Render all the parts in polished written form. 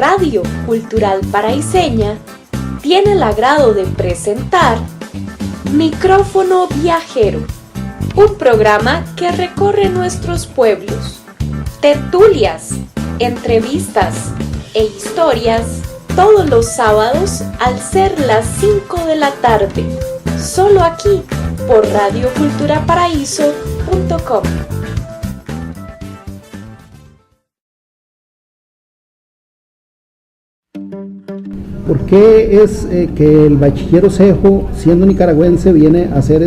Radio Cultural Paraiseña tiene el agrado de presentar Micrófono Viajero, un programa que recorre nuestros pueblos, tertulias, entrevistas e historias todos los sábados al ser las 5 de la tarde, solo aquí por radioculturaparaíso.com. ¿Por qué es que el bachiller Osejo, siendo nicaragüense, viene a ser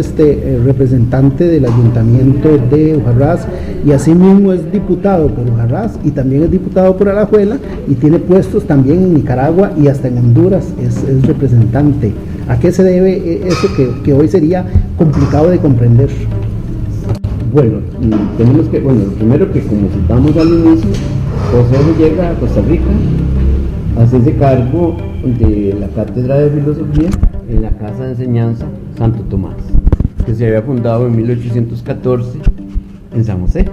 representante del ayuntamiento de Ujarrás y asimismo es diputado por Ujarrás y también es diputado por Alajuela y tiene puestos también en Nicaragua y hasta en Honduras es representante? ¿A qué se debe eso que hoy sería complicado de comprender? Bueno, tenemos que, primero que como citamos al inicio, Osejo llega a Costa Rica a hacerse cargo de la Cátedra de Filosofía en la Casa de Enseñanza Santo Tomás, que se había fundado en 1814 en San José.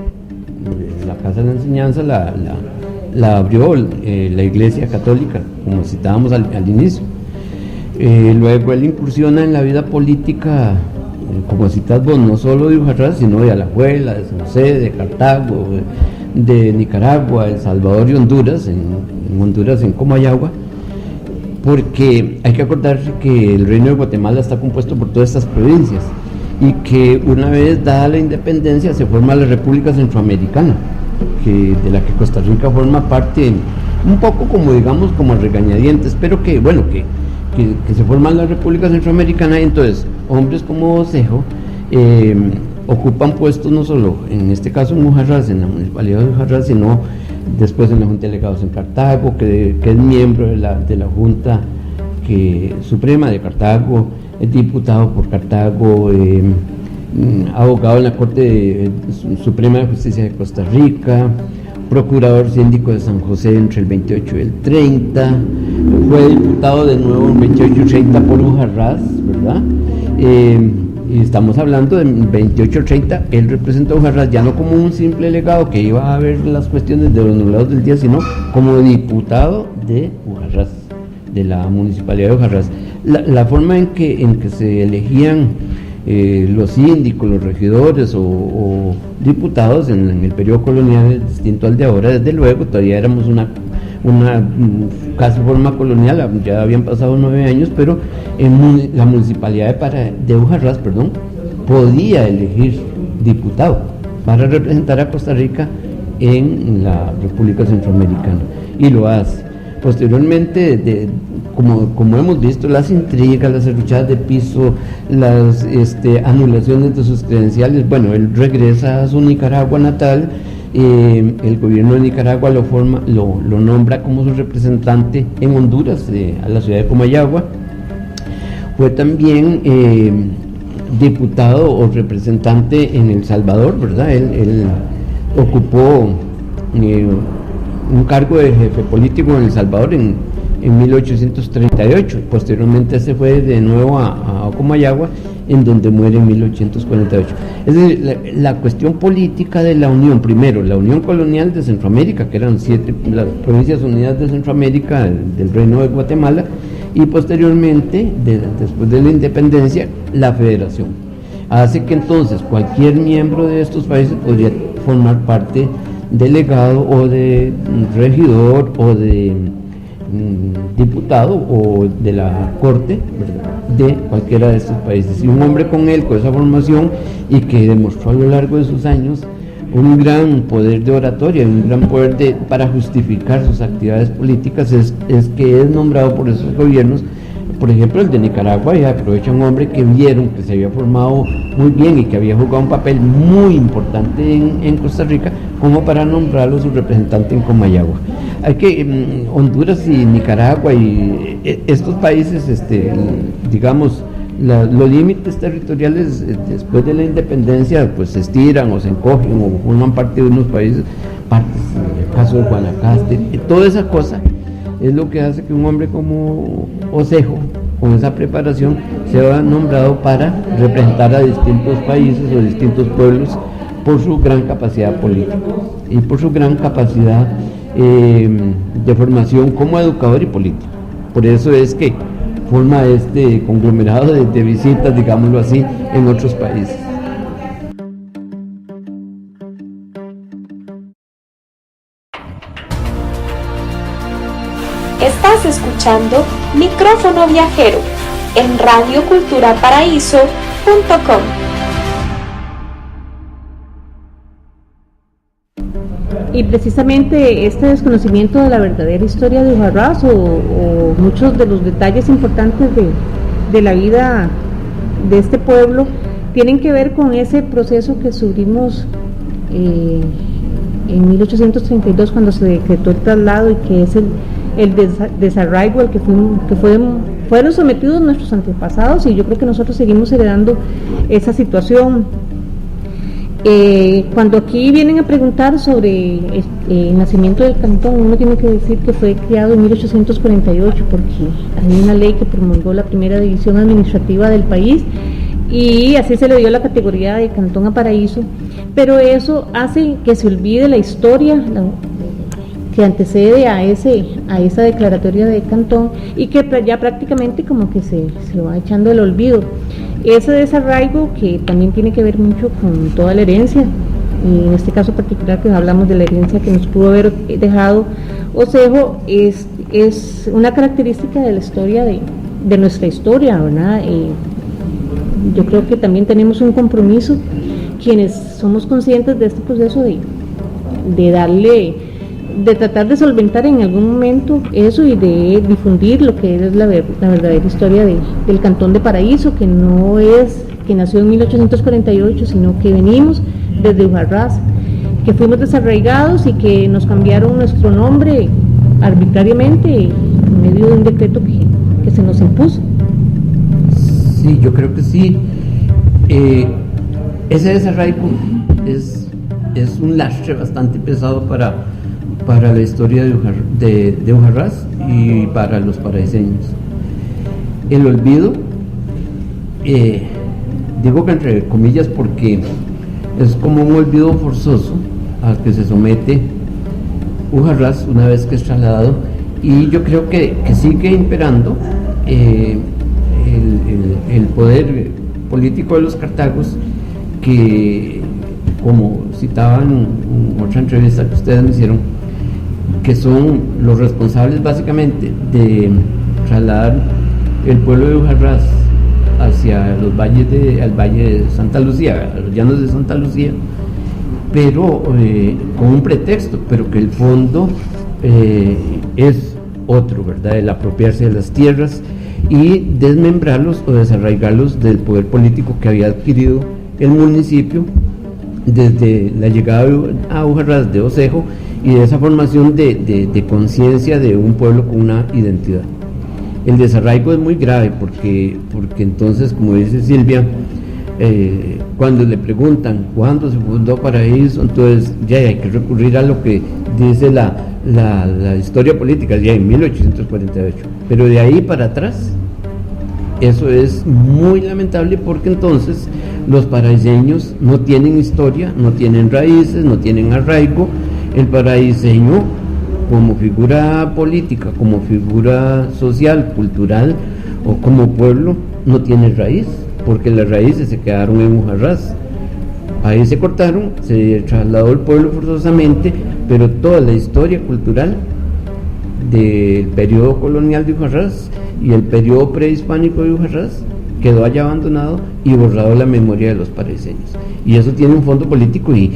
La Casa de Enseñanza la abrió la Iglesia Católica, como citábamos al inicio. Luego él incursiona en la vida política, como citas vos, no solo de Ujarrás, sino de Alajuela, de San José, de Cartago, de Nicaragua, El Salvador y Honduras, en Honduras, en Comayagua, porque hay que acordarse que el Reino de Guatemala está compuesto por todas estas provincias y que una vez dada la independencia se forma la República Centroamericana, de la que Costa Rica forma parte, un poco como digamos como regañadientes, pero que se forma la República Centroamericana y entonces hombres como Osejo ocupan puestos no solo en este caso en Ujarrás, en la municipalidad de Ujarrás, sino después en la Junta de Delegados en Cartago, que es miembro de la Junta Suprema de Cartago, es diputado por Cartago, abogado en la Corte Suprema de Justicia de Costa Rica, procurador síndico de San José entre el 28 y el 30, fue diputado de nuevo en 28 y 30 por Ujarrás, ¿verdad? Y estamos hablando de 28-30, él representó a Ujarrás ya no como un simple delegado que iba a ver las cuestiones de los nublados del día, sino como diputado de Ujarrás, de la municipalidad de Ujarrás. La forma en que se elegían los síndicos, los regidores o diputados en el periodo colonial es distinto al de ahora, desde luego, todavía éramos una casi forma colonial, ya habían pasado 9 años, pero la municipalidad de Ujarrás, podía elegir diputado para representar a Costa Rica en la República Centroamericana, y lo hace. Posteriormente, como hemos visto, las intrigas, las serruchadas de piso, las anulaciones de sus credenciales, él regresa a su Nicaragua natal. El gobierno de Nicaragua lo nombra como su representante en Honduras, a la ciudad de Comayagua. Fue también diputado o representante en El Salvador, ¿verdad? Él ocupó un cargo de jefe político en El Salvador en 1838. Posteriormente se fue de nuevo a Comayagua, en donde muere en 1848. Es decir, la cuestión política de la Unión, primero, la Unión Colonial de Centroamérica, que eran 7 las Provincias Unidas de Centroamérica del Reino de Guatemala, y posteriormente, después de la independencia, la Federación. Hace que entonces cualquier miembro de estos países podría formar parte delegado o de regidor o de diputado o de la corte, ¿verdad?, de cualquiera de estos países. Y un hombre con esa formación y que demostró a lo largo de sus años un gran poder de oratoria, un gran poder para justificar sus actividades políticas, es que es nombrado por esos gobiernos. Por ejemplo, el de Nicaragua, y aprovecha un hombre que vieron que se había formado muy bien y que había jugado un papel muy importante en Costa Rica, como para nombrarlo su representante en Comayagua. Hay que Honduras y Nicaragua y estos países, digamos, los límites territoriales después de la independencia pues se estiran o se encogen o forman parte de unos países, partes, en el caso de Guanacaste, toda esa cosa es lo que hace que un hombre como Osejo, con esa preparación, sea nombrado para representar a distintos países o distintos pueblos por su gran capacidad política y por su gran capacidad de formación como educador y político. Por eso es que forma este conglomerado de visitas, digámoslo así, en otros países. Estás escuchando Micrófono Viajero en radioculturaparaíso.com. Y precisamente este desconocimiento de la verdadera historia de Ujarrás o muchos de los detalles importantes de la vida de este pueblo tienen que ver con ese proceso que sufrimos en 1832 cuando se decretó el traslado y que es el desarraigo al que fueron sometidos nuestros antepasados, y yo creo que nosotros seguimos heredando esa situación. Cuando aquí vienen a preguntar sobre el nacimiento del cantón, uno tiene que decir que fue creado en 1848 porque hay una ley que promulgó la primera división administrativa del país y así se le dio la categoría de cantón a Paraíso, pero eso hace que se olvide la historia que antecede a esa declaratoria de cantón y que ya prácticamente como que se lo va echando el olvido. Ese desarraigo que también tiene que ver mucho con toda la herencia, y en este caso particular que hablamos de la herencia que nos pudo haber dejado Osejo, es una característica de la historia de nuestra historia, ¿verdad? Yo creo que también tenemos un compromiso, quienes somos conscientes de este proceso de tratar de solventar en algún momento eso y de difundir lo que es la verdadera historia del Cantón de Paraíso, que no es que nació en 1848, sino que venimos desde Ujarrás, que fuimos desarraigados y que nos cambiaron nuestro nombre arbitrariamente en medio de un decreto que se nos impuso. Sí, yo creo que sí. Ese desarraigo es un lastre bastante pesado para la historia de Ujarrás y para los paraiseños. El olvido, digo que entre comillas porque es como un olvido forzoso al que se somete Ujarrás una vez que es trasladado, y yo creo que sigue imperando el poder político de los cartagos, que, como citaban en otra entrevista que ustedes me hicieron, que son los responsables básicamente de trasladar el pueblo de Ujarrás hacia al valle de Santa Lucía, a los llanos de Santa Lucía, pero con un pretexto, pero que el fondo es otro, ¿verdad? El apropiarse de las tierras y desmembrarlos o desarraigarlos del poder político que había adquirido el municipio desde la llegada a Ujarrás de Osejo y de esa formación de conciencia de un pueblo con una identidad. El desarraigo es muy grave porque entonces, como dice Silvia, cuando le preguntan cuándo se fundó Paraíso, entonces ya hay que recurrir a lo que dice la historia política, ya en 1848, pero de ahí para atrás eso es muy lamentable, porque entonces los paraiseños no tienen historia, no tienen raíces, no tienen arraigo. El paraiseño como figura política, como figura social, cultural o como pueblo no tiene raíz, porque las raíces se quedaron en Ujarrás. Ahí se cortaron, se trasladó el pueblo forzosamente, pero toda la historia cultural del periodo colonial de Ujarrás y el periodo prehispánico de Ujarrás quedó allá abandonado y borrado de la memoria de los paraiseños. Y eso tiene un fondo político y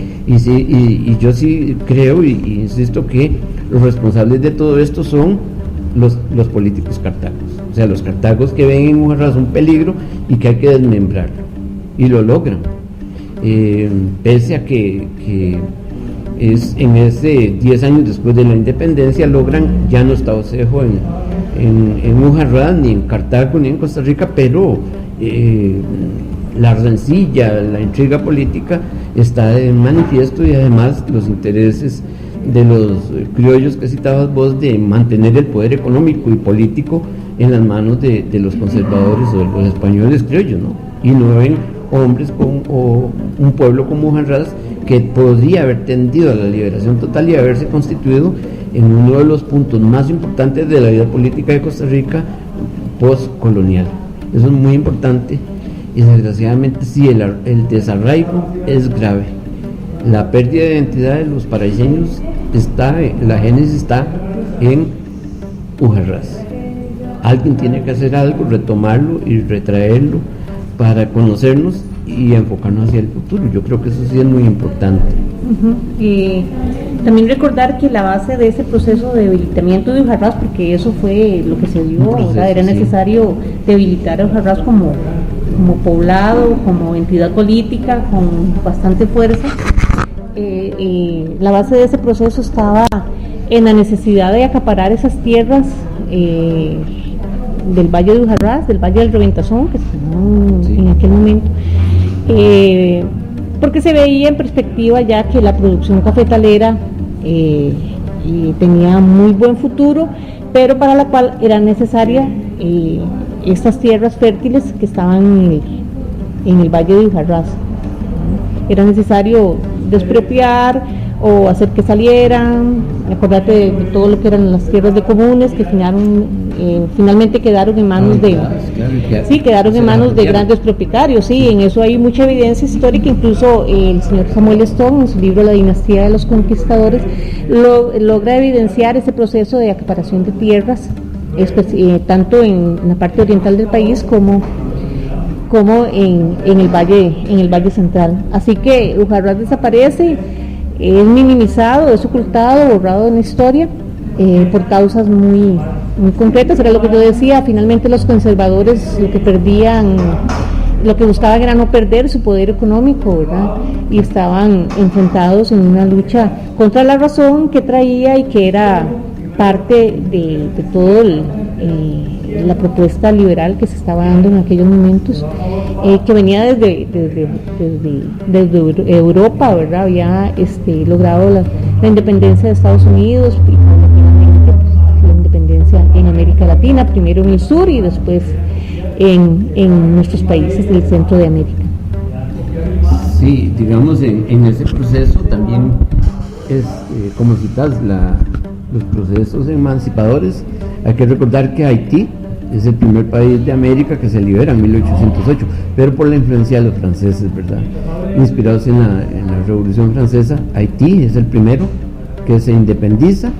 yo sí creo y insisto que los responsables de todo esto son los políticos cartagos. O sea, los cartagos que ven en Ujarrás un peligro y que hay que desmembrarlo. Y lo logran. Pese a que es en ese 10 años después de la independencia, logran, ya no está Osejo en Ujarrás, ni en Cartago, ni en Costa Rica, pero la rencilla, la intriga política está de manifiesto, y además los intereses de los criollos que citabas vos de mantener el poder económico y político en las manos de los conservadores o de los españoles criollos, ¿no? Y no ven hombres o un pueblo como Ujarrás que podría haber tendido a la liberación total y haberse constituido en uno de los puntos más importantes de la vida política de Costa Rica postcolonial. Eso es muy importante y desgraciadamente sí, el desarraigo es grave. La pérdida de identidad de los paraiseños la génesis está en Ujarrás. Alguien tiene que hacer algo, retomarlo y retraerlo para conocernos y enfocarnos hacia el futuro. Yo creo que eso sí es muy importante. También recordar que la base de ese proceso de debilitamiento de Ujarrás, porque eso fue lo que se dio, era necesario debilitar a Ujarrás como poblado, como entidad política, con bastante fuerza. La base de ese proceso estaba en la necesidad de acaparar esas tierras del Valle de Ujarrás, del Valle del Reventazón, que se llamó en aquel momento, porque se veía en perspectiva ya que la producción cafetalera tenía muy buen futuro, pero para la cual era necesaria estas tierras fértiles que estaban en el Valle de Ujarrás. Era necesario despropiar o hacer que salieran, acordate de todo lo que eran las tierras de comunes que finalmente quedaron en manos de grandes propietarios. Sí, en eso hay mucha evidencia histórica, incluso el señor Samuel Stone en su libro La dinastía de los conquistadores logra evidenciar ese proceso de acaparación de tierras, tanto en la parte oriental del país como en el valle central. Así que Ujarrás desaparece, es minimizado, es ocultado, borrado en la historia por causas muy concretas. Era lo que yo decía, finalmente los conservadores lo que buscaban era no perder su poder económico, ¿verdad? Y estaban enfrentados en una lucha contra la razón que traía y que era parte de todo la propuesta liberal que se estaba dando en aquellos momentos, que venía desde Europa, ¿verdad? Había logrado la independencia de Estados Unidos y finalmente la independencia en América Latina, primero en el sur y después en nuestros países del centro de América. Sí, digamos, en ese proceso también es, como citas, los procesos emancipadores. Hay que recordar que Haití es el primer país de América que se libera en 1808, pero por la influencia de los franceses, ¿verdad? Inspirados en la Revolución Francesa, Haití es el primero que se independiza,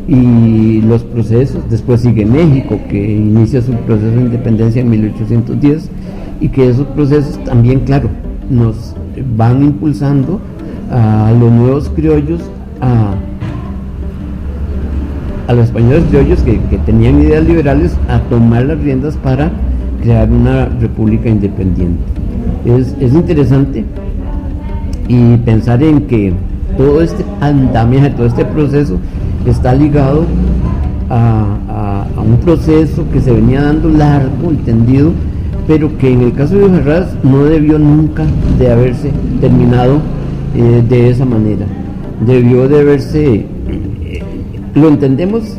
y los procesos, después sigue México, que inicia su proceso de independencia en 1810, y que esos procesos también, claro, nos van impulsando a los nuevos criollos, a los españoles criollos que tenían ideas liberales, a tomar las riendas para crear una república independiente. Es interesante y pensar en que todo este andamiaje, todo este proceso está ligado a un proceso que se venía dando largo y tendido, pero que en el caso de Ujarrás no debió nunca de haberse terminado de esa manera. Debió de haberse, lo entendemos,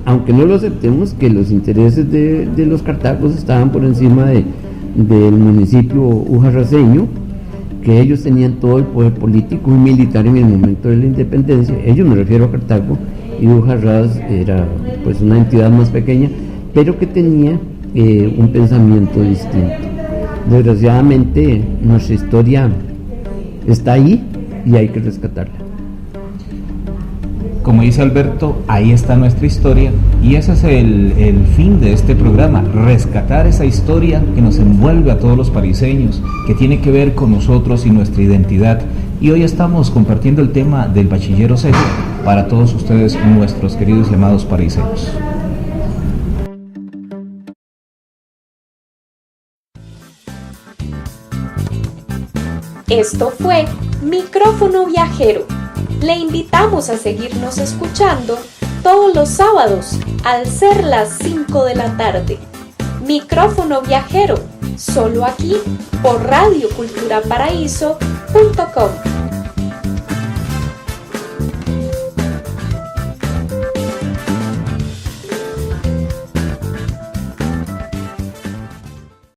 aunque no lo aceptemos, que los intereses de los cartagos estaban por encima del municipio ujarraseño, que ellos tenían todo el poder político y militar en el momento de la independencia. Ellos, me refiero a Cartago, y Ujarrás era pues una entidad más pequeña, pero que tenía un pensamiento distinto. Desgraciadamente nuestra historia está ahí y hay que rescatarla. Como dice Alberto, ahí está nuestra historia, y ese es el fin de este programa: rescatar esa historia que nos envuelve a todos los pariseños, que tiene que ver con nosotros y nuestra identidad. Y hoy estamos compartiendo el tema del bachillero Cejo para todos ustedes, nuestros queridos y amados pariseños. Esto fue Micrófono Viajero. Le invitamos a seguirnos escuchando todos los sábados al ser las 5 de la tarde. Micrófono Viajero, solo aquí por radioculturaparaíso.com.